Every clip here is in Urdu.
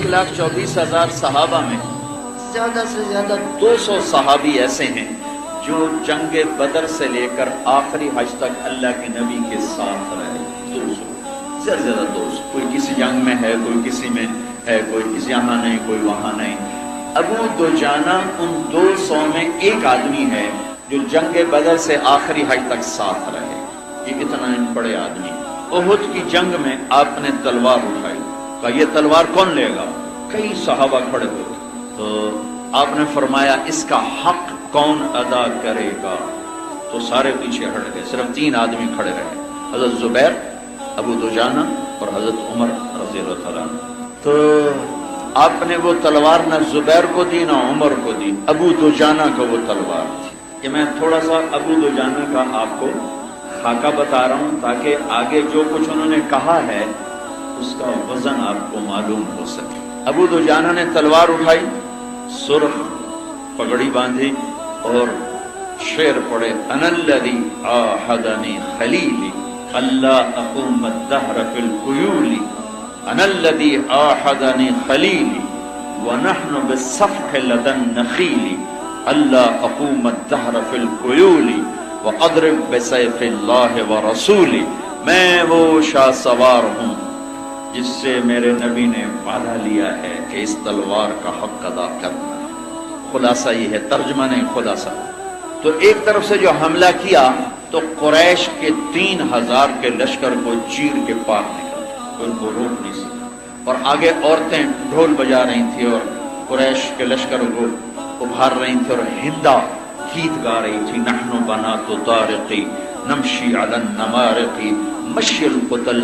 1,24,000 صحابہ میں زیادہ سے زیادہ 200 صحابی ایسے ہیں جو جنگ بدر سے لے کر آخری حج تک اللہ کے نبی کے ساتھ رہے. 200 زیادہ سے زیادہ 200. کوئی کسی جنگ میں ہے, کوئی کسی میں ہے, کوئی کسی یہاں نہیں, کوئی وہاں نہیں. ابو دجانہ ان 200 میں ایک آدمی ہے جو جنگ بدر سے آخری حج تک ساتھ رہے. یہ اتنا بڑے آدمی. احد کی جنگ میں آپ نے تلوار اٹھائی, کہا یہ تلوار کون لے گا؟ کئی صحابہ کھڑے ہوئے. تو آپ نے فرمایا اس کا حق کون ادا کرے گا؟ تو سارے پیچھے ہٹ گئے, صرف 3 آدمی کھڑے رہے, حضرت زبیر, ابو دجانہ اور حضرت عمر رضی اللہ تعالیٰ عنہ. تو آپ نے وہ تلوار نہ زبیر کو دی نہ عمر کو دی, ابو دجانہ کو وہ تلوار تھی. کہ میں تھوڑا سا ابو دجانہ کا آپ کو خاکہ بتا رہا ہوں تاکہ آگے جو کچھ انہوں نے کہا ہے اس کا وزن آپ کو معلوم ہو سکے. ابو دجانہ نے تلوار اٹھائی, سرخ پگڑی باندھی اور شعر پڑھے, انا الذی عاہدنی خلیلی اللہ اقوم الدہر فی القیول, انا الذی عاہدنی خلیلی ونحن بالصفح لدى النخیل, اللہ اقوم الدہر فی القیول وَأَضْرِبْ بِسَيْفِ اللَّهِ وَرَسُولِ. میں وہ شاہ سوار ہوں جس سے میرے نبی نے وعدہ لیا ہے کہ اس تلوار کا حق ادا کرنا. خلاصہ یہ ہے, ترجمہ نہیں خلاصہ. تو ایک طرف سے جو حملہ کیا تو قریش کے 3,000 کے لشکر کو چیر کے پار نکل, ان کو روک نہیں سکا. اور آگے عورتیں ڈھول بجا رہی تھیں اور قریش کے لشکر کو ابھار رہی تھیں, اور ہندا گیت گا رہی تھی, نحن بنات طارقی نمشی علی النمارقی مشی القتل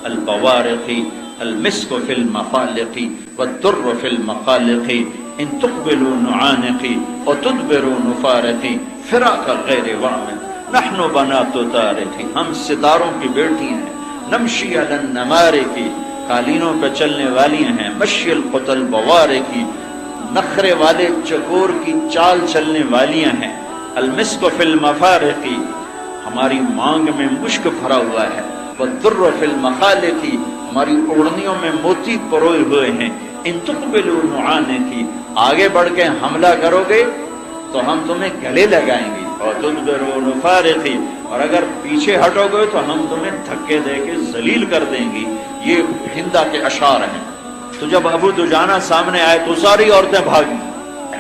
البوارقی المسک فی المخالقی والدر فی المخالقی ان تقبلوا نعانقی وتدبروا نفارقی فراق غیر وامن نحن بنات طارقی. ہم ستاروں کی بیٹی ہیں. نمشی علی النمارقی, قالینوں پہ چلنے والی ہیں. مشی القتل البوارقی, نخرے والے چکور کی چال چلنے والیاں ہیں. المسک فی المفارقی, ہماری مانگ میں مشک بھرا ہوا ہے. والدر فی المخالقی, ہماری اوڑھنیوں میں موتی پروئے ہوئے ہیں. ان تقبلوا نعانقی, آگے بڑھ کے حملہ کرو گے تو ہم تمہیں گلے لگائیں گے. اور تدبروا نفارقی, اور اگر پیچھے ہٹو گے تو ہم تمہیں دھکے دے کے ذلیل کر دیں گی. یہ ہندا کے اشعار ہیں. تو جب ابو دجانہ سامنے آئے تو ساری عورتیں بھاگی.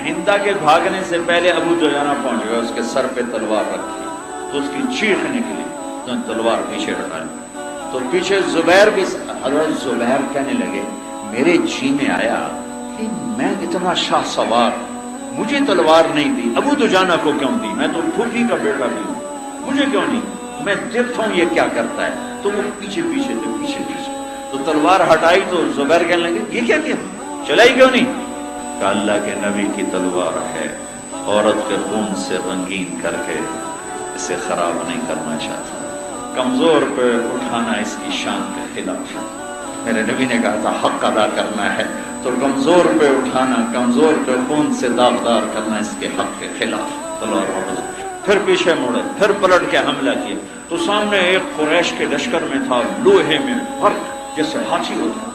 ہندا کے بھاگنے سے پہلے ابو دجانہ پہنچ گیا, اس کے سر پہ تلوار رکھی تو اس کی چیخ نکلی تو تلوار پیچھے ہٹائی. تو پیچھے زبیر بھی, حضرت زبیر کہنے لگے میرے جی میں آیا کہ میں اتنا شاہ سوار, مجھے تلوار نہیں دی, ابو دجانہ کو کیوں دی؟ میں تو پھوپھی کا بیٹا بھی ہوں, مجھے کیوں نہیں؟ میں دیکھتا ہوں یہ کیا کرتا ہے. تو وہ پیچھے پیچھے تھے, پیچھے پیچھے. تو تلوار ہٹائی تو زبیر کہنے لگے یہ کیا کیا, چلائی کیوں نہیں؟ کہ اللہ کے نبی کی تلوار ہے, عورت کے خون سے رنگین کر کے اسے خراب نہیں کرنا چاہتا. کمزور پہ اٹھانا اس کی شان کے خلاف ہے. میرے نبی نے کہا تھا حق ادا کرنا ہے تو کمزور پہ اٹھانا, کمزور پہ خون سے داغدار کرنا اس کے حق کے خلاف. تلوار اٹھا, پھر پیچھے مڑے, پھر پلٹ کے حملہ کیا. تو سامنے ایک قریش کے لشکر میں تھا, لوہے میں فرق جیسے ہاتھی ہوتا.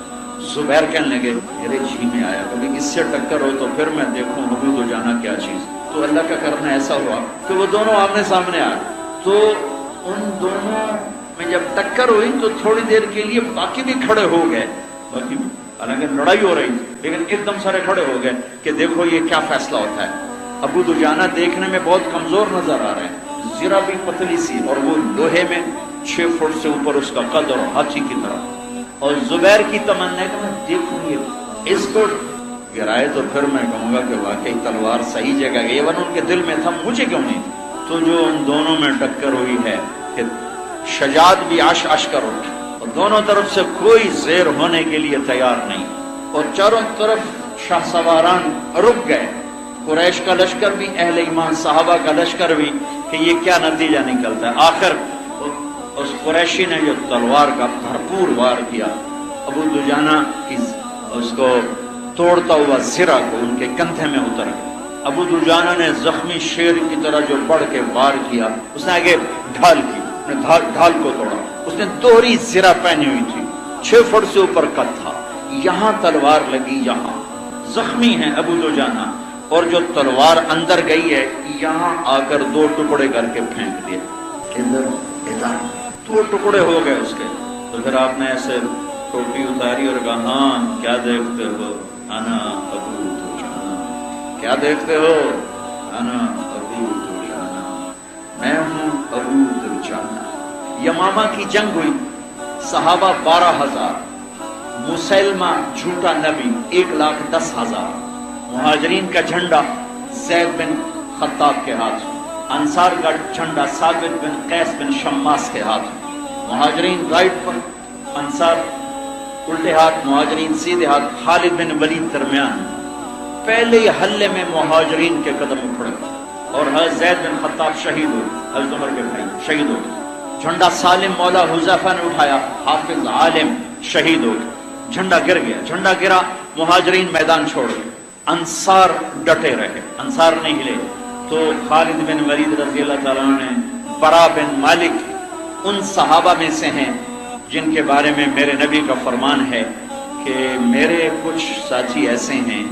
زبیر کہنے لگے میرے جی میں آیا کبھی اس سے ٹکر ہو تو پھر میں دیکھوں ابو دجانہ کیا چیز. تو اللہ کا کرنا ایسا ہوا کہ وہ دونوں آمنے سامنے آئے. تو ان دونوں میں جب ٹکر ہوئی تو تھوڑی دیر کے لیے باقی بھی کھڑے ہو گئے, باقی بھی, حالانکہ لڑائی ہو رہی تھی لیکن ایک دم سارے کھڑے ہو گئے کہ دیکھو یہ کیا فیصلہ ہوتا ہے. ابو دجانہ دیکھنے میں بہت کمزور نظر آ رہے ہیں, ذرا بھی پتلی سی, اور وہ لوہے میں 6 فٹ سے اوپر اس کا قد اور ہاتھی کی طرح. اور زبیر کی تمنا ہے کہ میں دیکھوں یہ اس کو گرائے تو پھر میں کہوں گا کہ واقعی تلوار صحیح جگہ گئی, ورنہ ان کے دل میں تھا مجھے کیوں نہیں. تو جو ان دونوں میں ٹکر ہوئی ہے کہ شجاعت بھی عش کر اٹھی, اور دونوں طرف سے کوئی زیر ہونے کے لیے تیار نہیں, اور چاروں طرف شاہ سواران رک گئے. قریش کا لشکر بھی, اہل ایمان صحابہ کا لشکر بھی, کہ یہ کیا نتیجہ نکلتا ہے. آخر اس قریشی نے جو تلوار کا بھرپور وار کیا, ابو دجانہ کی اس کو توڑتا ہوا زرہ کو ان کے کندھے میں اتر گیا. ابو دجانہ نے زخمی شیر کی طرح جو بڑھ کے وار کیا, اس نے آگے ڈھال کی, ڈھال کو توڑا. اس نے دوہری زرہ پہنی ہوئی تھی, 6 فٹ سے اوپر قد تھا. یہاں تلوار لگی، یہاں زخمی ہیں ابو دجانہ، اور جو تلوار اندر گئی ہے یہاں آ کر 2 ٹکڑے کر کے پھینک دیے، ادھر ادھر 2 ٹکڑے ہو گئے اس کے۔ تو پھر آپ نے ایسے ٹوپی اتاری اور کہا ہاں کیا دیکھتے ہو؟ انا ابو دجانہ۔ کیا دیکھتے ہو؟ انا ابو دجانہ، میں ہوں ابو دجانہ۔ یمامہ کی جنگ ہوئی، صحابہ 12,000، مسلمہ جھوٹا نبی 1,10,000، مہاجرین کا جھنڈا زید بن خطاب کے ہاتھ، انصار کا جھنڈا ثابت بن قیس بن شماس کے ہاتھ، مہاجرین رائٹ پر، انصار الٹے ہاتھ، مہاجرین سیدھے ہاتھ، خالد بن ولید درمیان۔ پہلے ہی حلے میں مہاجرین کے قدم اکھڑے اور حضرت زید بن خطاب شہید ہوئے، حضرت عمر کے بھائی شہید ہو گئے۔ جھنڈا سالم مولا حذیفہ نے اٹھایا، حافظ عالم شہید ہو گئے۔ جھنڈا گر گیا، جھنڈا گرا، مہاجرین میدان چھوڑ گئے، انصار ڈٹے رہے، انصار نہیں ہلے۔ تو خالد بن ولید رضی اللہ تعالیٰ نے، برا بن مالک ان صحابہ میں سے ہیں جن کے بارے میں میرے نبی کا فرمان ہے کہ میرے کچھ ساتھی ایسے ہیں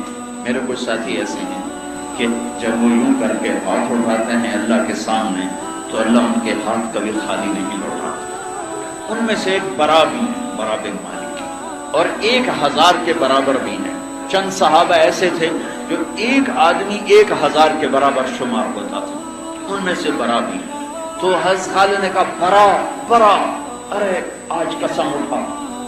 کہ جب وہ یوں کر کے ہاتھ اٹھاتے ہیں اللہ کے سامنے تو اللہ ان کے ہاتھ کبھی خالی نہیں لوٹاتا۔ ان میں سے ایک برا بھی ہے، برا بن مالک، اور 1,000 کے برابر بھی ہیں۔ چند صحابہ ایسے تھے جو ایک آدمی 1,000 کے برابر شمار ہوتا تھا، ان میں سے برا بھی ہے۔ تو حضرت خالد نے کہا برا، ارے آج قسم اٹھا،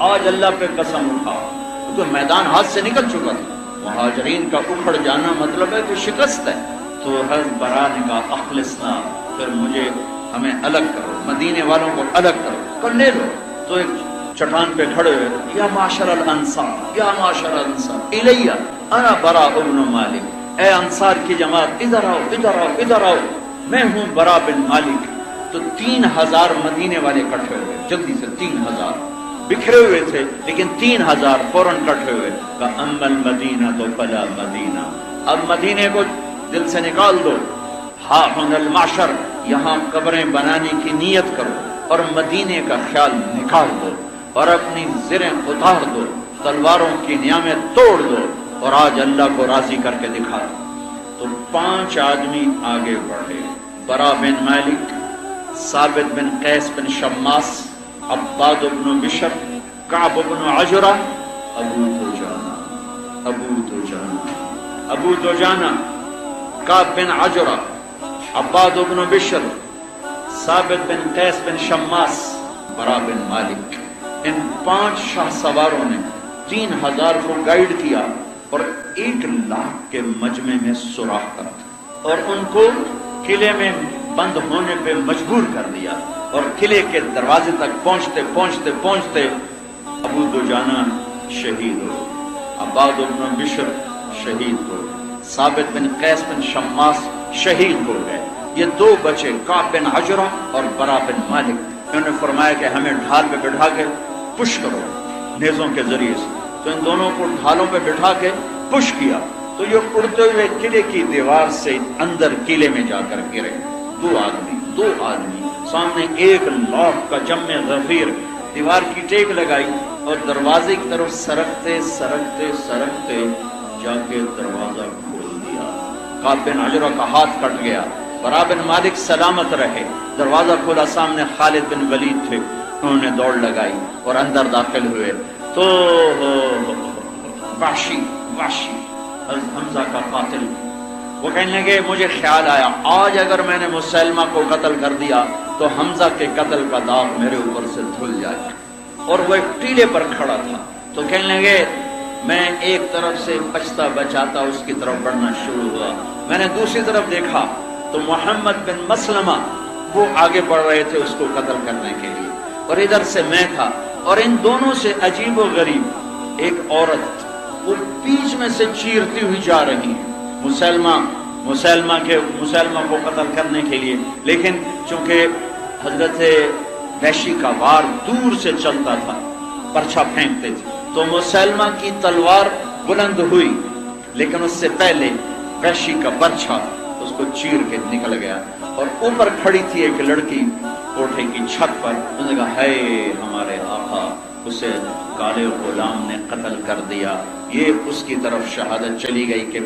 آج اللہ پہ قسم اٹھا، کیونکہ میدان ہاتھ سے نکل چکا تھا، مہاجرین کا اکھڑ جانا مطلب ہے کہ شکست ہے۔ تو حضرت برا نے کہا اخلصنا، پھر ہمیں الگ کرو، مدینے والوں کو الگ کرو، کر لے لو۔ تو ایک چٹان پہ کھڑے ہوئے، یا معاشر الانصار، یا معاشر الانصار الیہ انا برا بن مالک، اے انصار کی جماعت ادھر آؤ، ادھر آؤ، ادھر آؤ، میں ہوں برا بن مالک۔ تو 3,000 مدینے والے کٹھے ہوئے، جلدی سے 3,000 بکھرے ہوئے تھے، لیکن 3,000 فوراً کٹھے ہوئے۔ اما المدینہ تو فلا مدینہ، اب مدینے کو دل سے نکال دو، ہاں ہن المعشر، یہاں قبریں بنانے کی نیت کرو اور مدینے کا خیال نکال دو اور اپنی زریں اتار دو، تلواروں کی نیامیں توڑ دو اور آج اللہ کو راضی کر کے دکھا دو۔ تو 5 آدمی آگے بڑھے، برا بن مالک، ثابت بن قیس بن شماس، عباد بن بشر، کعب بن عجرہ، ابو دجانہ، کعب بن عجرہ، عباد بن بشر، ثابت بن قیس بن شماس، برا بن مالک۔ ان 5 شاہ سواروں نے 3,000 کو گائیڈ کیا اور 1,00,000 کے مجمع میں سوراخ کر دیا اور ان کو قلعے میں بند ہونے پہ مجبور کر دیا، اور قلعے کے دروازے تک پہنچتے پہنچتے پہنچتے ابو دجانہ شہید ہو، عباد بن بشر شہید ہو، ثابت بن قیس بن شماس شہید ہو گئے۔ یہ 2 بچے، کعب بن عجرہ اور برا بن مالک۔ انہوں نے فرمایا کہ ہمیں ڈھال پہ بٹھا کے پش کرو نیزوں کے ذریعے سے، تو ان دونوں کو ڈھالوں پہ بٹھا کے پش کیا تو یہ اڑتے ہوئے قلعے کی دیوار سے اندر قلعے میں جا کر گرے۔ 2 آدمی سامنے 1,00,000 کا جمع غفیر، دیوار کی ٹیک لگائی اور دروازے کی طرف سرکتے سرکتے سرکتے جا کے دروازہ کھول دیا۔ کعب بن عجرہ کا ہاتھ کٹ گیا، برا بن مالک سلامت رہے، دروازہ کھولا، سامنے خالد بن ولید تھے، انہوں نے دوڑ لگائی اور اندر داخل ہوئے تو وحشی حمزہ کا قاتل وہ کہنے لگے مجھے خیال آیا آج اگر میں نے مسلمہ کو قتل کر دیا تو حمزہ کے قتل کا داغ میرے اوپر سے دھل جائے۔ اور وہ ایک ٹیلے پر کھڑا تھا تو کہنے لگے میں ایک طرف سے بچتا بچاتا اس کی طرف بڑھنا شروع ہوا، میں نے دوسری طرف دیکھا تو محمد بن مسلمہ وہ آگے بڑھ رہے تھے اس کو قتل کرنے کے لیے، اور ادھر سے میں تھا، اور ان دونوں سے عجیب و غریب ایک عورت وہ بیچ میں سے چیرتی ہوئی جا رہی ہے مسلمہ کو قتل کرنے کے لیے، لیکن چونکہ حضرت وحشی کا وار دور سے چلتا تھا، پرچھا پھینکتے تھے، تو مسلمہ کی تلوار بلند ہوئی لیکن اس سے پہلے وحشی کا برچھا اس کو چیر کے نکل گیا، اور اوپر کھڑی تھی ایک لڑکی کوٹھے کی چھت پر، اس نے کہا ہے ہمارے آقا اسے کالے غلام نے قتل کر دیا. یہ اس کی طرف شہادت چلی گئی کہ